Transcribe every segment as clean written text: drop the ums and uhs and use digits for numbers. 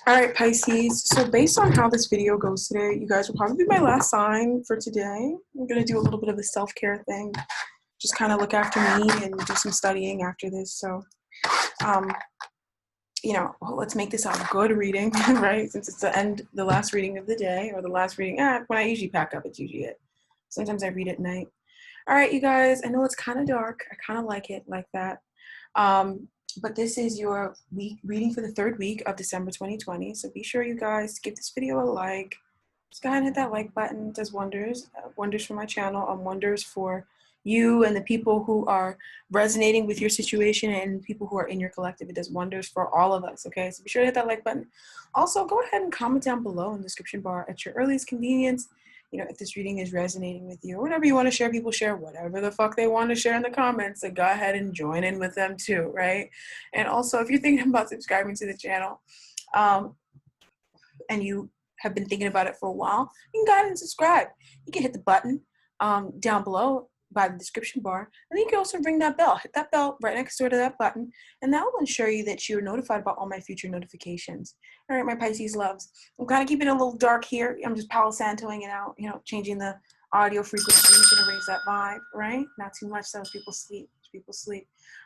All right, Pisces. So based on how this video goes today, you guys will probably be my last sign for today. I'm going to do a little bit of a self-care thing. Just kind of look after me and do some studying after this. So, um, let's make this a good reading, right? Since it's the last reading of the day, or the last reading. When I usually pack up, it's usually it. Sometimes I read at night. All right, you guys. I know it's kind of dark. I kind of like it like that. But this is your week reading for the third week of December 2020. So be sure, you guys, give this video a like. Just go ahead and hit that like button. It does wonders. Wonders for my channel, and wonders for you and the people who are resonating with your situation and people who are in your collective. It does wonders for all of us, okay? So be sure to hit that like button. Also, go ahead and comment down below in the description bar at your earliest convenience. If this reading is resonating with you, or whatever you want to share, people share whatever the fuck they want to share in the comments. So go ahead and join in with them too, right? And also, if you're thinking about subscribing to the channel, and you have been thinking about it for a while, you can go ahead and subscribe. You can hit the button down below by the description bar, and you can also ring that bell. Hit that bell right next door to that button, and that will ensure you that you're notified about all my future notifications. All right, my Pisces loves. I'm kind of keeping it a little dark here. I'm just Palo Santoing it out, changing the audio frequency. We're gonna raise that vibe, right? Not too much so people sleep.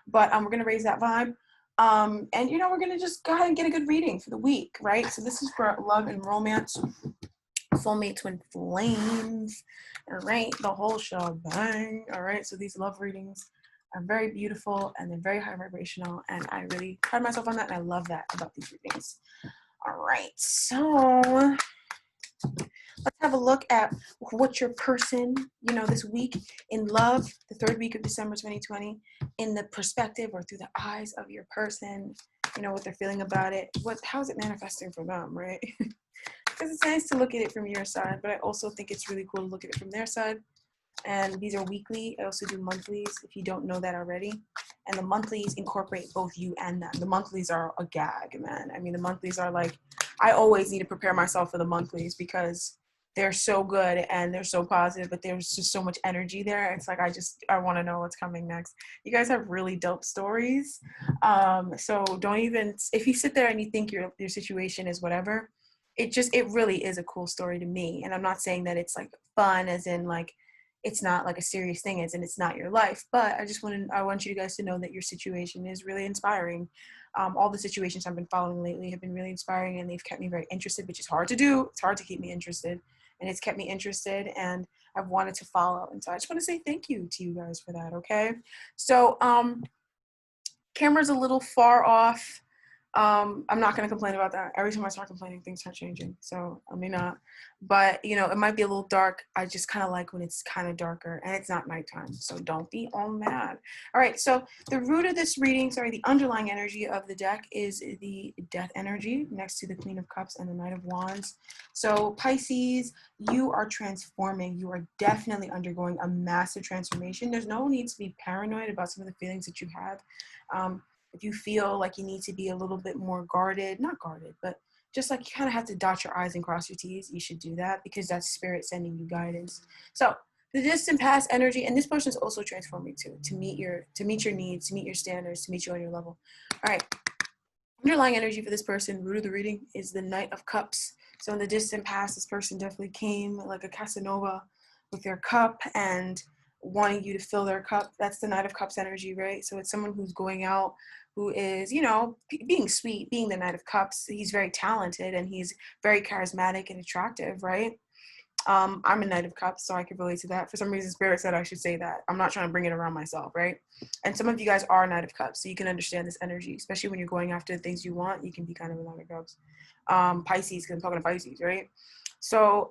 But we're gonna raise that vibe. And we're gonna just go ahead and get a good reading for the week, right? So this is for love and romance, soulmate, twin flames, all right, the whole shebang. All right, so these love readings are very beautiful and they're very high vibrational, and I really pride myself on that, and I love that about these readings. All right, so let's have a look at what your person, this week in love, the third week of December 2020, in the perspective or through the eyes of your person, what they're feeling about it. How is it manifesting for them, right? Because it's nice to look at it from your side, but I also think it's really cool to look at it from their side. And these are weekly. I also do monthlies, if you don't know that already. And the monthlies incorporate both you and them. The monthlies are a gag, man. I mean, the monthlies are like, I always need to prepare myself for the monthlies because they're so good and they're so positive, but there's just so much energy there. It's like, I want to know what's coming next. You guys have really dope stories. So don't even, if you sit there and you think your situation is whatever, it really is a cool story to me. And I'm not saying that it's like fun as in like, it's not like a serious thing as in it's not your life, but I want you guys to know that your situation is really inspiring. All the situations I've been following lately have been really inspiring, and they've kept me very interested, which is hard to do. It's hard to keep me interested, and it's kept me interested, and I've wanted to follow. And so I just want to say thank you to you guys for that. Okay. So, camera's a little far off. I'm not going to complain about that. Every time I start complaining, things start changing. So I may not, but it might be a little dark. I just kind of like when it's kind of darker and it's not nighttime. So don't be all mad. All right. So the root of this reading, the underlying energy of the deck is the death energy next to the Queen of Cups and the Knight of Wands. So Pisces, you are transforming. You are definitely undergoing a massive transformation. There's no need to be paranoid about some of the feelings that you have. If you feel like you need to be a little bit more guarded, not guarded, but just like you kind of have to dot your I's and cross your T's, you should do that because that's spirit sending you guidance. So the distant past energy, and this person is also transforming too, to meet your needs, to meet your standards, to meet you on your level. All right. Underlying energy for this person, root of the reading, is the Knight of Cups. So in the distant past, this person definitely came like a Casanova with their cup and wanting you to fill their cup. That's the Knight of Cups energy, right? So it's someone who's going out, who is, being sweet, being the Knight of Cups. He's very talented and he's very charismatic and attractive, right? I'm a Knight of Cups, so I can relate to that. For some reason, Spirit said I should say that. I'm not trying to bring it around myself, right? And some of you guys are Knight of Cups, so you can understand this energy, especially when you're going after the things you want. You can be kind of a Knight of Cups. Pisces, because I'm talking to Pisces, right? So,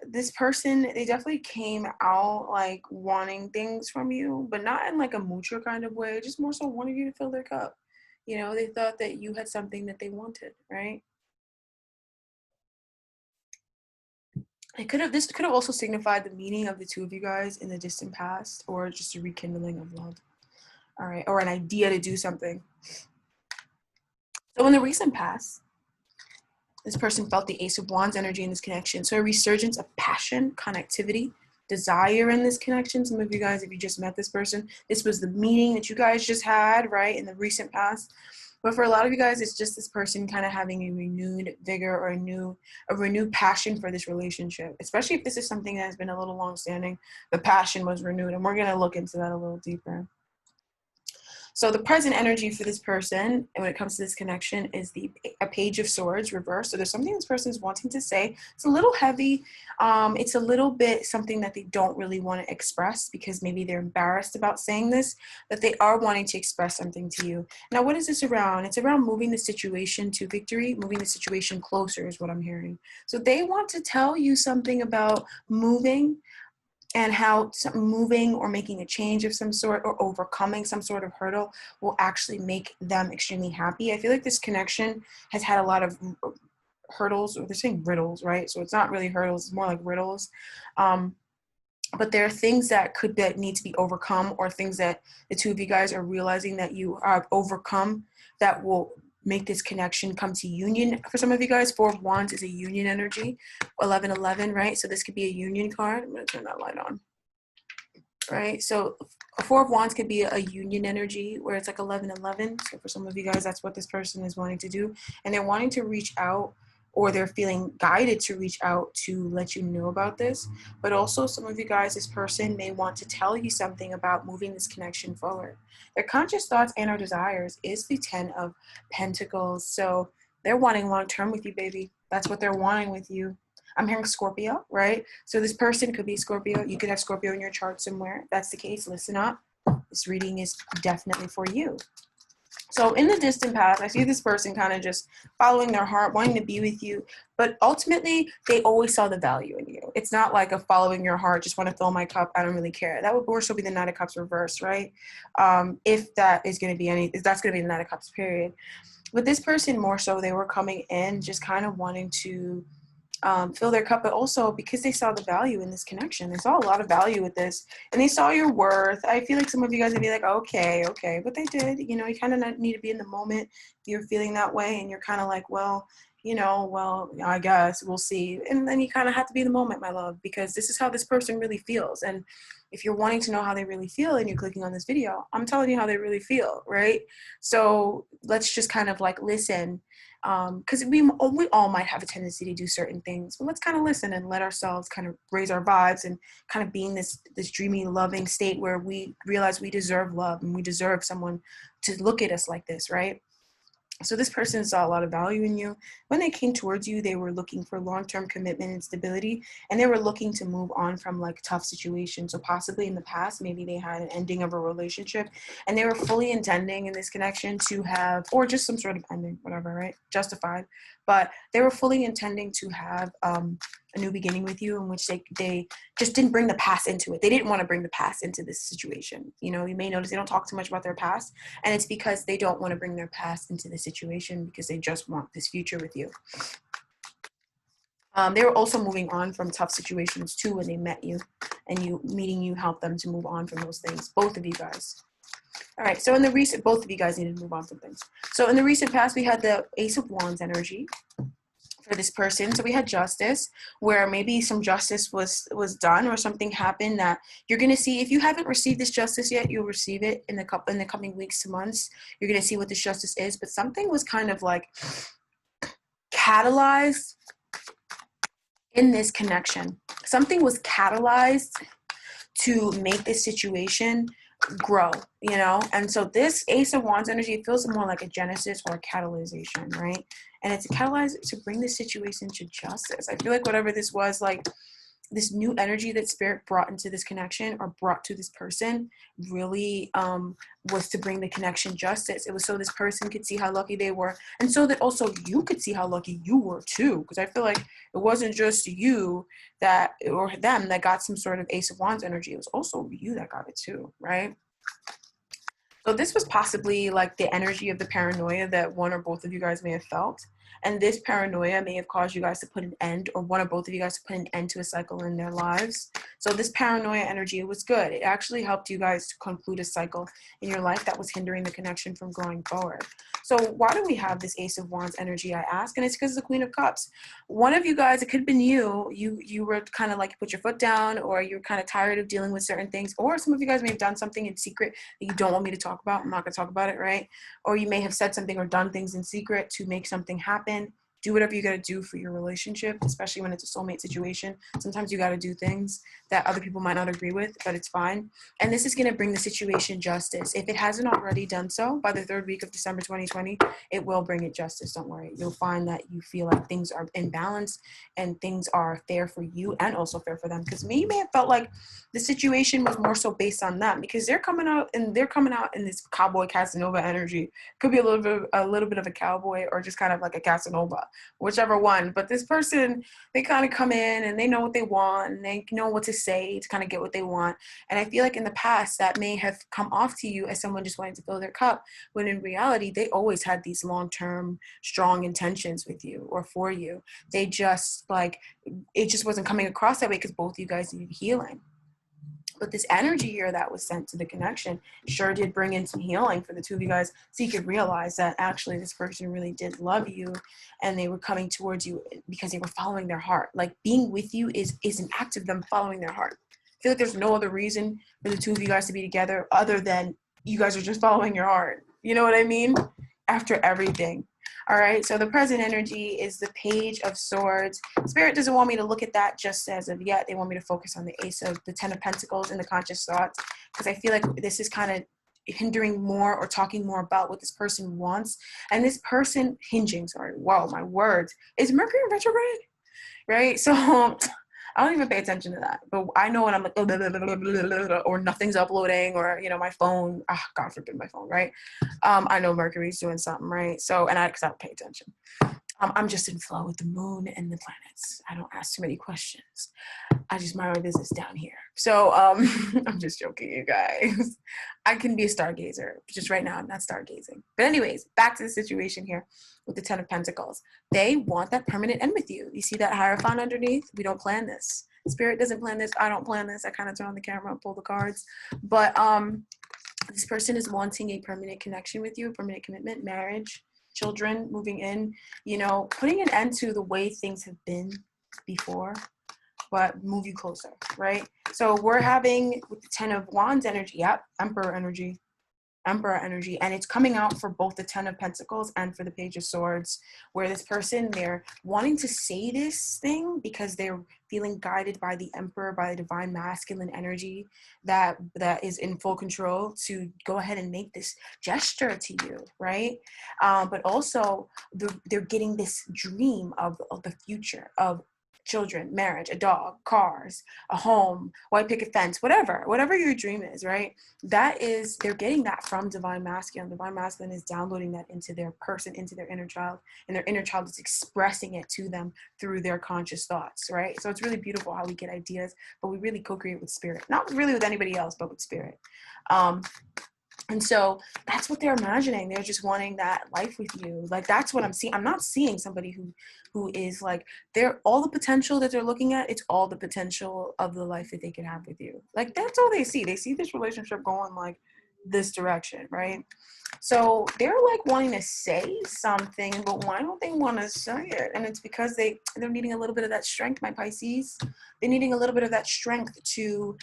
this person, they definitely came out like wanting things from you, but not in like a mutual kind of way, just more so wanting you to fill their cup. They thought that you had something that they wanted, right? This could have also signified the meeting of the two of you guys in the distant past, or just a rekindling of love. All right, or an idea to do something. So in the recent past, this person felt the Ace of Wands energy in this connection. So a resurgence of passion, connectivity, desire in this connection. Some of you guys, if you just met this person, this was the meeting that you guys just had, right, in the recent past. But for a lot of you guys, it's just this person kind of having a renewed vigor or a renewed passion for this relationship, especially if this is something that has been a little long-standing. The passion was renewed, and we're going to look into that a little deeper. So the present energy for this person, and when it comes to this connection, is a Page of Swords reversed. So there's something this person is wanting to say. It's a little heavy. It's a little bit something that they don't really want to express because maybe they're embarrassed about saying this, but they are wanting to express something to you. Now, what is this around? It's around moving the situation to victory, moving the situation closer is what I'm hearing. So they want to tell you something about moving, and how moving or making a change of some sort or overcoming some sort of hurdle will actually make them extremely happy. I feel like this connection has had a lot of hurdles, or they're saying riddles, right? So it's not really hurdles, it's more like riddles. But there are things that need to be overcome, or things that the two of you guys are realizing that you have overcome that will make this connection come to union. For some of you guys, Four of Wands is a union energy, 1111, right? So this could be a union card. I'm going to turn that light on, right? So a Four of Wands could be a union energy where it's like 1111. So for some of you guys, that's what this person is wanting to do. And they're wanting to reach out, or they're feeling guided to reach out to let you know about this. But also some of you guys, this person may want to tell you something about moving this connection forward. Their conscious thoughts and or desires is the 10 of Pentacles. So they're wanting long-term with you, baby. That's what they're wanting with you. I'm hearing Scorpio, right? So this person could be Scorpio. You could have Scorpio in your chart somewhere. If that's the case, listen up. This reading is definitely for you. So in the distant past, I see this person kind of just following their heart, wanting to be with you, but ultimately they always saw the value in you. It's not like a following your heart, just want to fill my cup, I don't really care. That would more so be the Knight of Cups reversed, right? If that is going to be if that's going to be the Knight of Cups, period. With this person, more so, they were coming in just kind of wanting to fill their cup, but also because they saw the value in this connection. They saw a lot of value with this, and they saw your worth. I feel like some of you guys would be like, okay, but they did. You know, you kind of need to be in the moment. You're feeling that way, and you're kind of like, well, I guess we'll see. And then you kind of have to be in the moment, my love, because this is how this person really feels. And if you're wanting to know how they really feel and you're clicking on this video, I'm telling you how they really feel, right? So let's just kind of like listen. Because we all might have a tendency to do certain things, but let's kind of listen and let ourselves kind of raise our vibes and kind of be in this dreamy, loving state where we realize we deserve love and we deserve someone to look at us like this, right? So this person saw a lot of value in you. When they came towards you, they were looking for long-term commitment and stability, and they were looking to move on from like tough situations. So possibly in the past, maybe they had an ending of a relationship, and they were fully intending in this connection to have, or just some sort of ending, whatever, right? Justified. But they were fully intending to have a new beginning with you, in which they just didn't bring the past into it. They didn't want to bring the past into this situation. You know, you may notice they don't talk too much about their past, and it's because they don't want to bring their past into the situation because they just want this future with you. They were also moving on from tough situations too when they met you, and meeting you helped them to move on from those things. Both of you guys. All right, so both of you guys need to move on from things. So in the recent past, we had the Ace of Wands energy for this person. So we had justice, where maybe some justice was done, or something happened that you're going to see. If you haven't received this justice yet, you'll receive it in the coming weeks to months. You're going to see what this justice is, but something was kind of like catalyzed in this connection. Something was catalyzed to make this situation grow, you know? And so this Ace of Wands energy, it feels more like a genesis or a catalyzation, right? And it's a catalyzer to bring this situation to justice. I feel like whatever this was, like this new energy that Spirit brought into this connection, or brought to this person, really was to bring the connection justice. It was so this person could see how lucky they were, and so that also you could see how lucky you were too. Because I feel like it wasn't just you or them that got some sort of Ace of Wands energy. It was also you that got it too, right? So this was possibly like the energy of the paranoia that one or both of you guys may have felt. And this paranoia may have caused you guys to put an end, or one or both of you guys to put an end to a cycle in their lives. So this paranoia energy, it was good. It actually helped you guys to conclude a cycle in your life that was hindering the connection from going forward. So why do we have this Ace of Wands energy, I ask? And it's because of the Queen of Cups. One of you guys, it could have been you were kind of like put your foot down, or you're kind of tired of dealing with certain things, or some of you guys may have done something in secret that you don't want me to talk talk about. I'm not going to talk about it, right? Or you may have said something or done things in secret to make something happen. Do whatever you got to do for your relationship, especially when it's a soulmate situation. Sometimes you got to do things that other people might not agree with, but it's fine. And this is going to bring the situation justice. If it hasn't already done so by the 3rd week of December 2020, it will bring it justice. Don't worry. You'll find that you feel like things are in balance and things are fair for you and also fair for them. Because you may have felt like the situation was more so based on them, because they're coming out in this cowboy Casanova energy. Could be a little bit of a cowboy or just kind of like a Casanova, whichever one. But this person, they kind of come in and they know what they want and they know what to say to kind of get what they want. And I feel like in the past that may have come off to you as someone just wanting to fill their cup, when in reality they always had these long-term strong intentions with you or for you. They just like, it just wasn't coming across that way because both you guys needed healing. But this energy here that was sent to the connection sure did bring in some healing for the two of you guys, so you could realize that actually this person really did love you and they were coming towards you because they were following their heart. Like, being with you is an act of them following their heart. I feel like there's no other reason for the two of you guys to be together other than you guys are just following your heart. You know what I mean? After everything. All right, so the present energy is the Page of Swords. Spirit doesn't want me to look at that just as of yet. They want me to focus on the Ace of the 10 of Pentacles and the conscious thoughts, because I feel like this is kind of hindering more or talking more about what this person wants. And this person hinging, sorry, wow, my words, is Mercury in retrograde, right? So I don't even pay attention to that. But I know when I'm like, or nothing's uploading, or, you know, my phone, God forbid my phone, right? I know Mercury's doing something, right? So, because I don't pay attention. I'm just in flow with the moon and the planets. I don't ask too many questions. I just mind my business down here. So I'm just joking, you guys. I can be a stargazer. Just right now, I'm not stargazing. But anyways, back to the situation here with the 10 of Pentacles. They want that permanent end with you. You see that Hierophant underneath? We don't plan this. Spirit doesn't plan this. I don't plan this. I kind of turn on the camera and pull the cards. But this person is wanting a permanent connection with you, a permanent commitment, marriage, children, moving in, you know, putting an end to the way things have been before, but move you closer, right? So we're having with the 10 of Wands energy, Emperor energy, and it's coming out for both the 10 of Pentacles and for the Page of Swords, where this person, they're wanting to say this thing because they're feeling guided by the Emperor, by the divine masculine energy that is in full control to go ahead and make this gesture to you, right? But also they're getting this dream of the future, of children, marriage, a dog, cars, a home, white picket fence, whatever your dream is, right? That is, they're getting that from divine masculine. Divine masculine is downloading that into their person, into their inner child, and their inner child is expressing it to them through their conscious thoughts, right? So it's really beautiful how we get ideas, but we really co-create with spirit, not really with anybody else, but with spirit. And so that's what they're imagining. They're just wanting that life with you. Like, that's what I'm seeing. I'm not seeing somebody who is like, they're all the potential that they're looking at. It's all the potential of the life that they can have with you. Like, that's all they see. They see this relationship going like this direction, right? So they're like wanting to say something, but why don't they want to say it? And it's because they're needing a little bit of that strength, my Pisces. They're needing a little bit of that strength to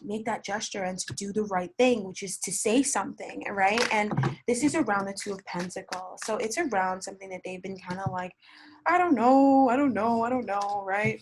make that gesture and to do the right thing, which is to say something, right? And this is around the 2 of Pentacles. So it's around something that they've been kind of like, I don't know, right?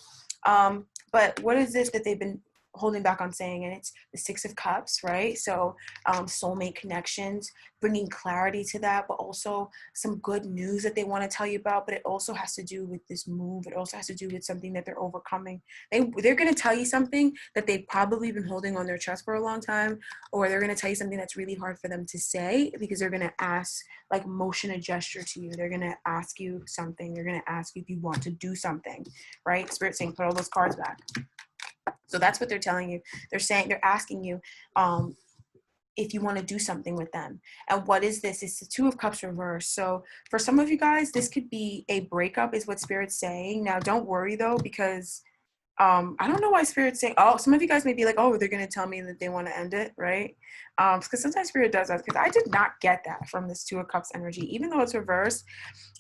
But what is this that they've been holding back on saying? And it's the 6 of Cups, right? So soulmate connections, bringing clarity to that, but also some good news that they want to tell you about. But it also has to do with this move. It also has to do with something that they're overcoming. They're going to tell you something that they've probably been holding on their chest for a long time, or they're going to tell you something that's really hard for them to say because they're going to ask, like, motion a gesture to you. They're going to ask you something. They're going to ask you if you want to do something, right? Spirit saying, put all those cards back. So that's what they're telling you. They're asking you if you want to do something with them. And what is this? It's the 2 of Cups reversed. So for some of you guys, this could be a breakup is what Spirit's saying. Now, don't worry though, because I don't know why Spirit's saying, oh, some of you guys may be like, oh, they're going to tell me that they want to end it, right? Because sometimes Spirit does that, because I did not get that from this Two of Cups energy. Even though it's reversed,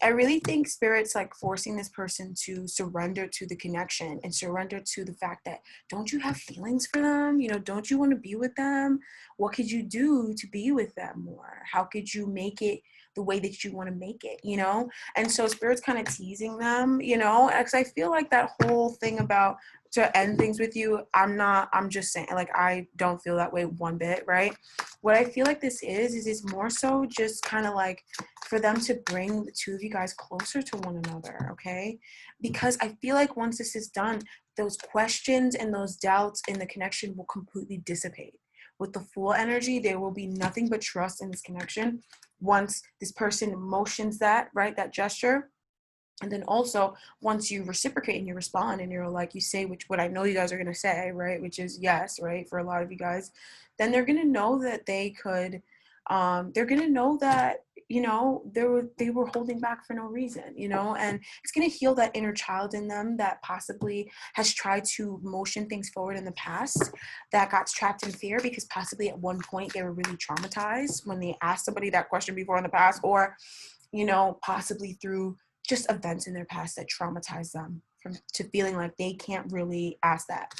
I really think Spirit's like forcing this person to surrender to the connection and surrender to the fact that, don't you have feelings for them? You know, don't you want to be with them? What could you do to be with them more? How could you make it the way that you want to make it, you know? And so Spirit's kind of teasing them, you know, because I feel like that whole thing about to end things with you, I'm just saying, like, I don't feel that way one bit, right? What I feel like this is it's more so just kind of like for them to bring the two of you guys closer to one another, okay? Because I feel like once this is done, those questions and those doubts in the connection will completely dissipate. With the Fool energy, there will be nothing but trust in this connection once this person motions that, right, that gesture. And then also once you reciprocate and you respond and you're like, you say what I know you guys are going to say, right, which is yes, right, for a lot of you guys, then they're going to know that they could, they're going to know that, you know, they were holding back for no reason, you know, and it's going to heal that inner child in them that possibly has tried to motion things forward in the past, that got trapped in fear because possibly at one point they were really traumatized when they asked somebody that question before in the past, or, you know, possibly through just events in their past that traumatize them to feeling like they can't really ask that.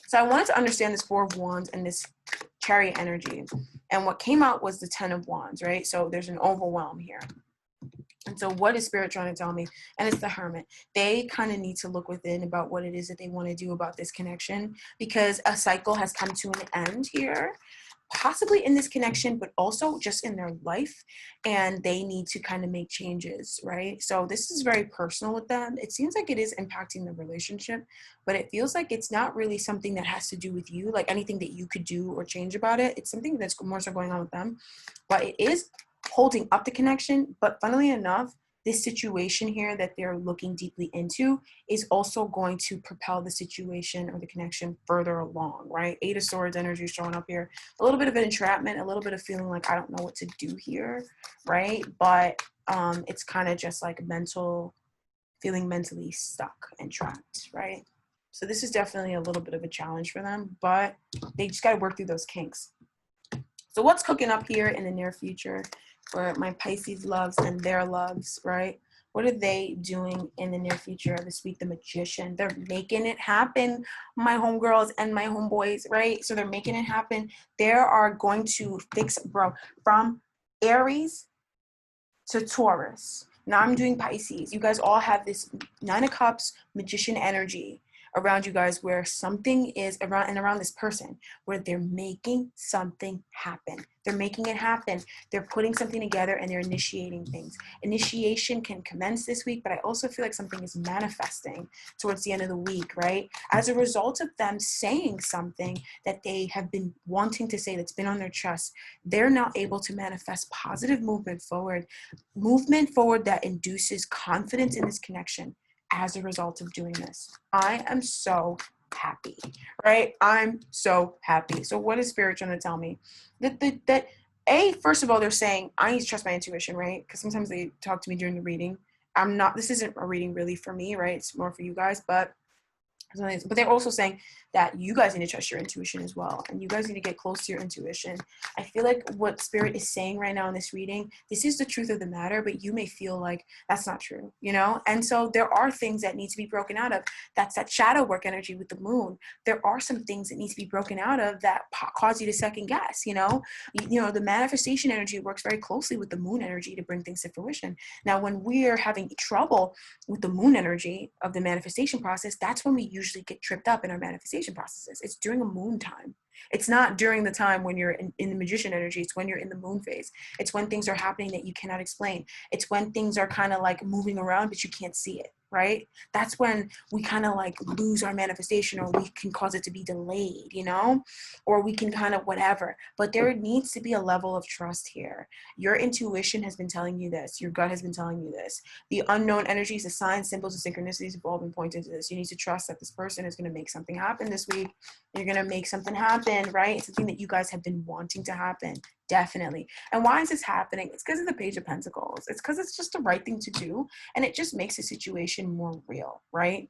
So I wanted to understand this Four of Wands and this Chariot energy. And what came out was the Ten of Wands, right? So there's an overwhelm here. And so what is Spirit trying to tell me? And it's the Hermit. They kind of need to look within about what it is that they want to do about this connection, because a cycle has come to an end here, possibly in this connection, but also just in their life, and they need to kind of make changes, right? So this is very personal with them. It seems like it is impacting the relationship, but it feels like it's not really something that has to do with you, like anything that you could do or change about it. It's something that's more so going on with them, but it is holding up the connection. But funnily enough, this situation here that they're looking deeply into is also going to propel the situation or the connection further along, right? Eight of Swords energy is showing up here. A little bit of an entrapment, a little bit of feeling like I don't know what to do here, right? But it's kind of just like feeling mentally stuck and trapped, right? So this is definitely a little bit of a challenge for them, but they just got to work through those kinks. So what's cooking up here in the near future for my Pisces loves and their loves, right? What are they doing in the near future? This week, the Magician. They're making it happen, my homegirls and my homeboys, right? So they're making it happen. They are going to fix, bro, from Aries to Taurus. Now I'm doing Pisces. You guys all have this Nine of Cups, Magician energy around you guys, where something is around this person, where they're making something happen. They're making it happen. They're putting something together and they're initiating things. Initiation can commence this week, but I also feel like something is manifesting towards the end of the week, right? As a result of them saying something that they have been wanting to say, that's been on their chest, they're now able to manifest positive movement forward that induces confidence in this connection. As a result of doing this, I am so happy, right? I'm so happy. So what is Spirit trying to tell me? That first of all, they're saying I need to trust my intuition, right? Because sometimes they talk to me during the reading. This isn't a reading really for me, right? It's more for you guys, but they're also saying that you guys need to trust your intuition as well, and you guys need to get close to your intuition. I feel like what Spirit is saying right now in this reading, this is the truth of the matter, but you may feel like that's not true, you know? And so there are things that need to be broken out of. That's that shadow work energy with the moon. There are some things that need to be broken out of that cause you to second guess, you know? You know, the manifestation energy works very closely with the moon energy to bring things to fruition. Now, when we're having trouble with the moon energy of the manifestation process, that's when we usually get tripped up in our manifestation processes. It's during a moon time. It's not during the time when you're in the Magician energy. It's when you're in the moon phase. It's when things are happening that you cannot explain. It's when things are kind of like moving around, but you can't see it, right? That's when we kind of like lose our manifestation, or we can cause it to be delayed, you know, or we can kind of whatever. But there needs to be a level of trust here. Your intuition has been telling you this. Your gut has been telling you this. The unknown energies, the signs, symbols, and synchronicities have all been pointing to this. You need to trust that this person is going to make something happen this week. You're going to make something happen, right? It's something that you guys have been wanting to happen. Definitely. And why is this happening? It's because of the Page of Pentacles. It's because it's just the right thing to do. And it just makes the situation more real, right?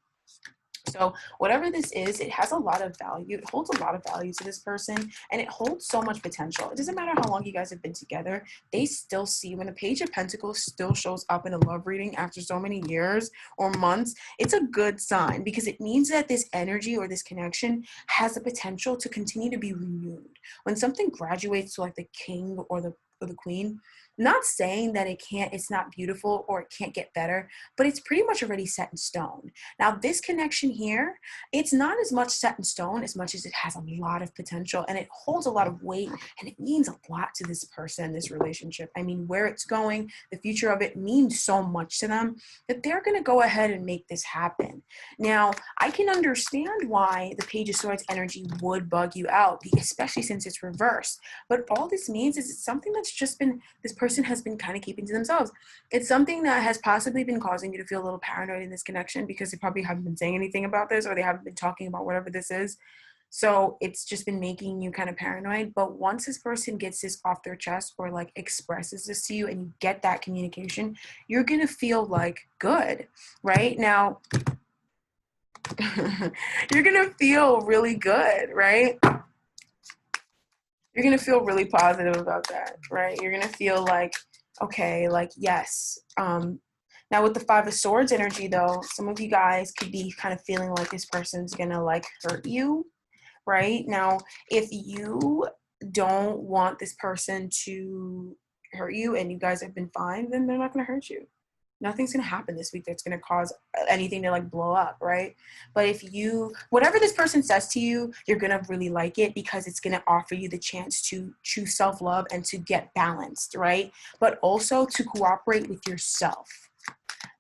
So whatever this is, it has a lot of value. It holds a lot of value to this person, and it holds so much potential. It doesn't matter how long you guys have been together. They still see, when the Page of Pentacles still shows up in a love reading after so many years or months, it's a good sign, because it means that this energy or this connection has the potential to continue to be renewed. When something graduates to like the king or the queen, not saying that it's not beautiful or it can't get better, but it's pretty much already set in stone. Now, this connection here, it's not as much set in stone as much as it has a lot of potential, and it holds a lot of weight, and it means a lot to this person, this relationship. I mean, where it's going, the future of it means so much to them that they're going to go ahead and make this happen. Now, I can understand why the Page of Swords energy would bug you out, especially since it's reversed. But all this means is it's something that's just been, this person has been kind of keeping to themselves. It's something that has possibly been causing you to feel a little paranoid in this connection, because they probably haven't been saying anything about this, or they haven't been talking about whatever this is. So it's just been making you kind of paranoid. But once this person gets this off their chest, or like expresses this to you, and you get that communication, you're going to feel like good, right? Now, you're going to feel really good, right? You're going to feel really positive about that, right? You're going to feel like, okay, like, yes. Now with the Five of Swords energy though, some of you guys could be kind of feeling like this person's going to like hurt you, right? Now, if you don't want this person to hurt you and you guys have been fine, then they're not going to hurt you. Nothing's going to happen this week that's going to cause anything to like blow up, right? But if you, whatever this person says to you, you're going to really like it, because it's going to offer you the chance to choose self-love and to get balanced, right? But also to cooperate with yourself.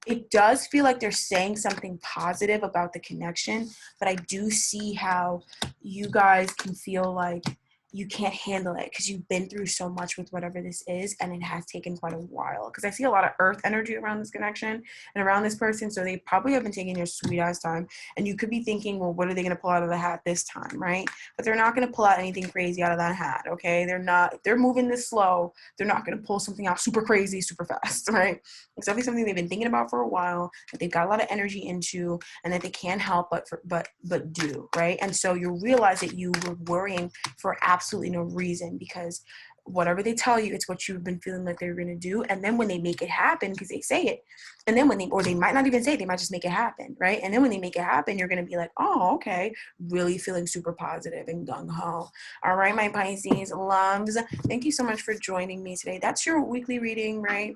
It does feel like they're saying something positive about the connection, but I do see how you guys can feel like you can't handle it because you've been through so much with whatever this is, and it has taken quite a while. Because I see a lot of earth energy around this connection and around this person, so they probably have been taking your sweet ass time, and you could be thinking, well, what are they going to pull out of the hat this time, right? But they're not going to pull out anything crazy out of that hat, okay? They're not, if they're moving this slow, they're not going to pull something out super crazy, super fast, right? It's definitely something they've been thinking about for a while, that they've got a lot of energy into, and that they can't help but do, right? And so you realize that you were worrying for absolutely no reason, because whatever they tell you, it's what you've been feeling like they're going to do. And then when they make it happen, because they say it, and then when they, or they might not even say it, they might just make it happen, right? And then when they make it happen, you're going to be like, oh, okay, really feeling super positive and gung-ho. All right, my Pisces loves, thank you so much for joining me today. That's your weekly reading, right?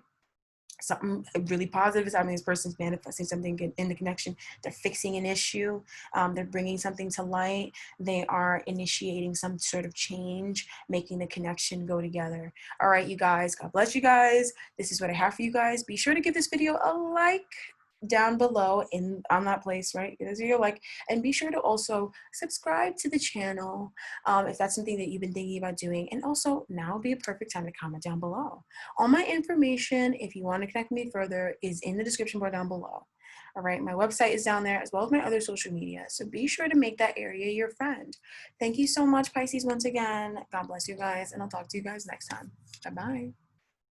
Something really positive is happening. This person's manifesting something in the connection. They're fixing an issue. They're bringing something to light. They are initiating some sort of change, making the connection go together. All right, you guys, God bless you guys. This is what I have for you guys. Be sure to give this video a like down below on that place, right? Give this video a like, and be sure to also subscribe to the channel if that's something that you've been thinking about doing. And also, now would be a perfect time to comment down below. All my information, if you want to connect with me further, is in the description bar down below. All right, my website is down there, as well as my other social media, so be sure to make that area your friend. Thank you so much, Pisces, once again. God bless you guys, and I'll talk to you guys next time. Bye-bye.